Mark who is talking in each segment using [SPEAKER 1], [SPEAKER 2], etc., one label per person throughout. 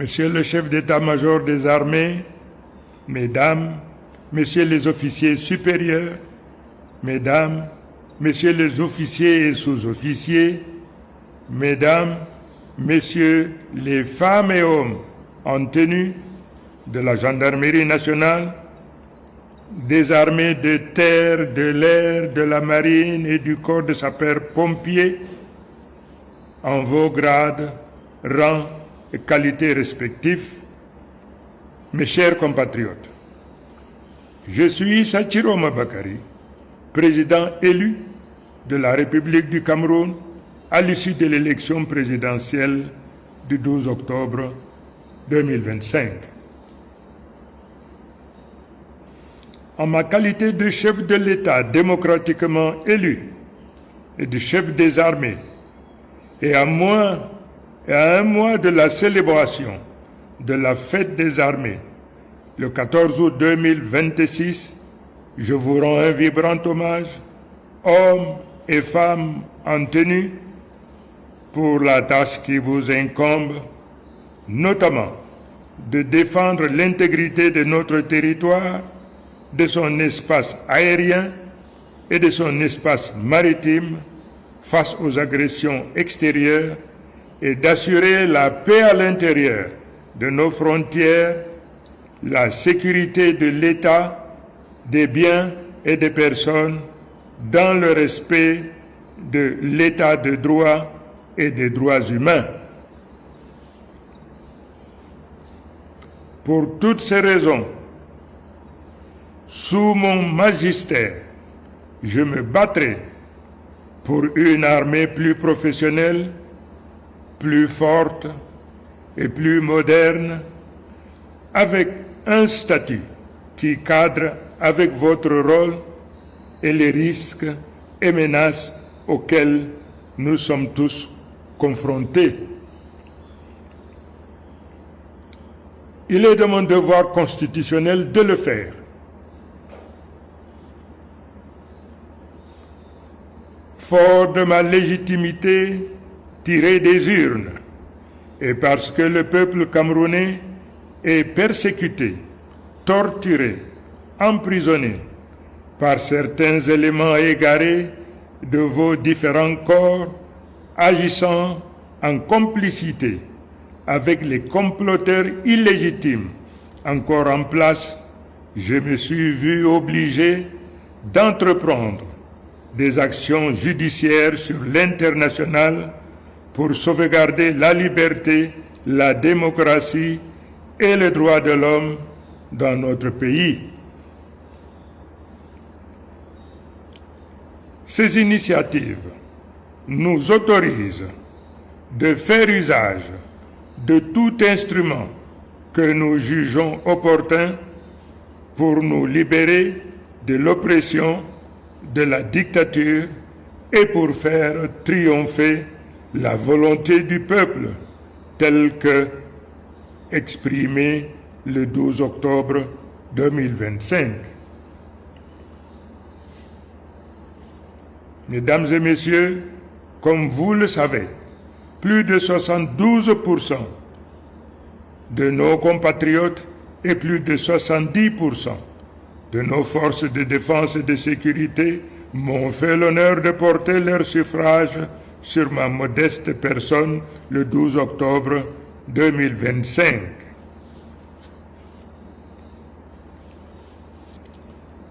[SPEAKER 1] Monsieur le chef d'état-major des armées, Mesdames, Messieurs les officiers supérieurs, Mesdames, Messieurs les officiers et sous-officiers, Mesdames, Messieurs les femmes et hommes en tenue de la gendarmerie nationale, des armées de terre, de l'air, de la marine et du corps de sapeurs-pompiers, en vos grades, rangs et qualités respectifs, mes chers compatriotes, je suis Issa Chiroma Bakary, président élu de la République du Cameroun à l'issue de l'élection présidentielle du 12 octobre 2025. En ma qualité de chef de l'État démocratiquement élu et de chef des armées, et à un mois de la célébration de la fête des armées, le 14 août 2026, je vous rends un vibrant hommage, hommes et femmes en tenue, pour la tâche qui vous incombe, notamment de défendre l'intégrité de notre territoire, de son espace aérien et de son espace maritime face aux agressions extérieures et d'assurer la paix à l'intérieur de nos frontières, la sécurité de l'État, des biens et des personnes dans le respect de l'État de droit et des droits humains. Pour toutes ces raisons, sous mon magistère, je me battrai pour une armée plus professionnelle, plus forte et plus moderne, avec un statut qui cadre avec votre rôle et les risques et menaces auxquels nous sommes tous confrontés. Il est de mon devoir constitutionnel de le faire. Fort de ma légitimité tirée des urnes, et parce que le peuple camerounais est persécuté, torturé, emprisonné par certains éléments égarés de vos différents corps, agissant en complicité avec les comploteurs illégitimes encore en place, je me suis vu obligé d'entreprendre des actions judiciaires sur l'international pour sauvegarder la liberté, la démocratie et les droits de l'homme dans notre pays. Ces initiatives nous autorisent de faire usage de tout instrument que nous jugeons opportun pour nous libérer de l'oppression, de la dictature et pour faire triompher la volonté du peuple telle que exprimée le 12 octobre 2025. Mesdames et messieurs, comme vous le savez, plus de 72% de nos compatriotes et plus de 70% de nos forces de défense et de sécurité m'ont fait l'honneur de porter leur suffrage sur ma modeste personne le 12 octobre 2025.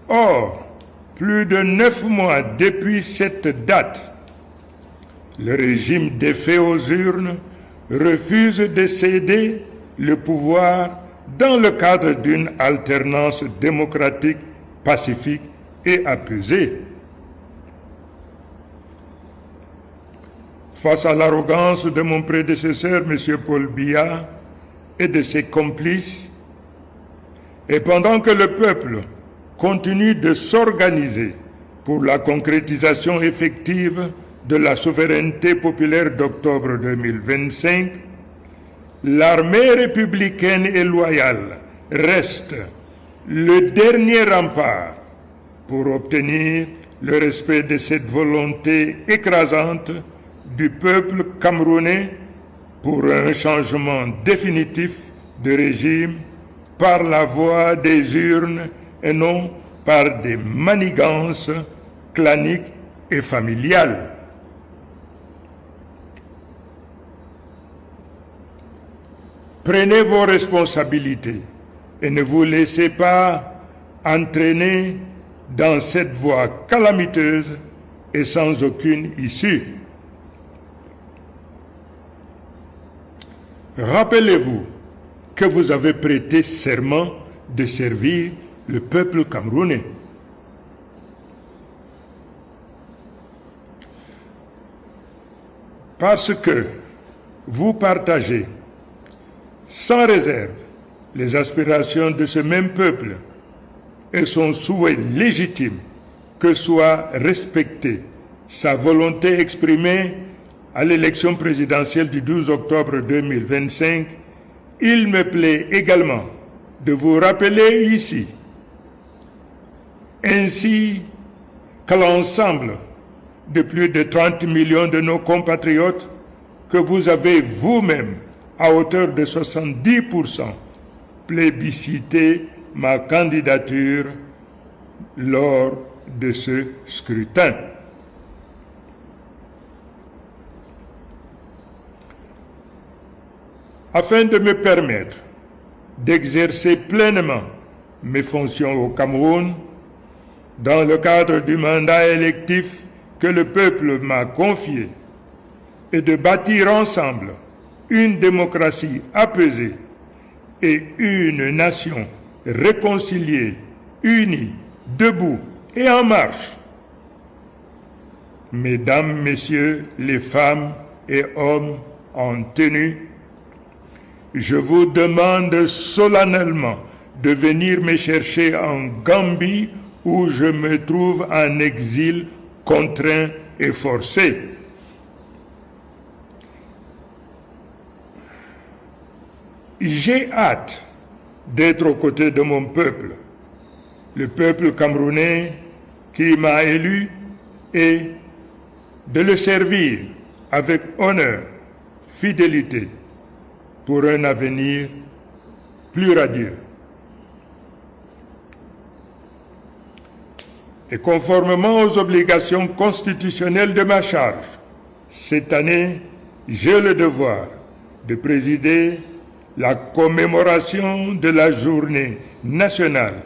[SPEAKER 1] Or, plus de 9 mois depuis cette date, le régime défait aux urnes refuse de céder le pouvoir dans le cadre d'une alternance démocratique, pacifique et apaisée. Face à l'arrogance de mon prédécesseur, M. Paul Biya, et de ses complices, et pendant que le peuple continue de s'organiser pour la concrétisation effective de la souveraineté populaire d'octobre 2025, l'armée républicaine et loyale reste le dernier rempart pour obtenir le respect de cette volonté écrasante du peuple camerounais pour un changement définitif de régime par la voie des urnes et non par des manigances claniques et familiales. Prenez vos responsabilités et ne vous laissez pas entraîner dans cette voie calamiteuse et sans aucune issue. Rappelez-vous que vous avez prêté serment de servir le peuple camerounais. Parce que vous partagez sans réserve les aspirations de ce même peuple et son souhait légitime que soit respectée sa volonté exprimée à l'élection présidentielle du 12 octobre 2025, il me plaît également de vous rappeler ici, ainsi qu'à l'ensemble de plus de 30 millions de nos compatriotes, que vous avez vous-même, à hauteur de 70%, plébiscité ma candidature lors de ce scrutin. Afin de me permettre d'exercer pleinement mes fonctions au Cameroun, dans le cadre du mandat électif que le peuple m'a confié, et de bâtir ensemble une démocratie apaisée et une nation réconciliée, unie, debout et en marche. Mesdames, Messieurs, les femmes et hommes en tenue, je vous demande solennellement de venir me chercher en Gambie où je me trouve en exil contraint et forcé. J'ai hâte d'être aux côtés de mon peuple, le peuple camerounais qui m'a élu, et de le servir avec honneur, fidélité, pour un avenir plus radieux. Et conformément aux obligations constitutionnelles de ma charge, cette année, j'ai le devoir de présider la commémoration de la journée nationale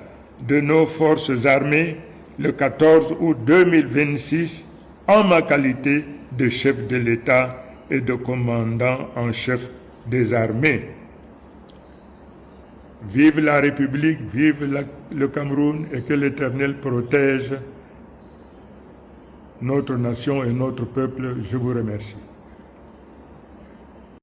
[SPEAKER 1] de nos forces armées le 14 août 2026 en ma qualité de chef de l'État et de commandant en chef des armées. Vive la République, vive le Cameroun, et que l'Éternel protège notre nation et notre peuple. Je vous remercie.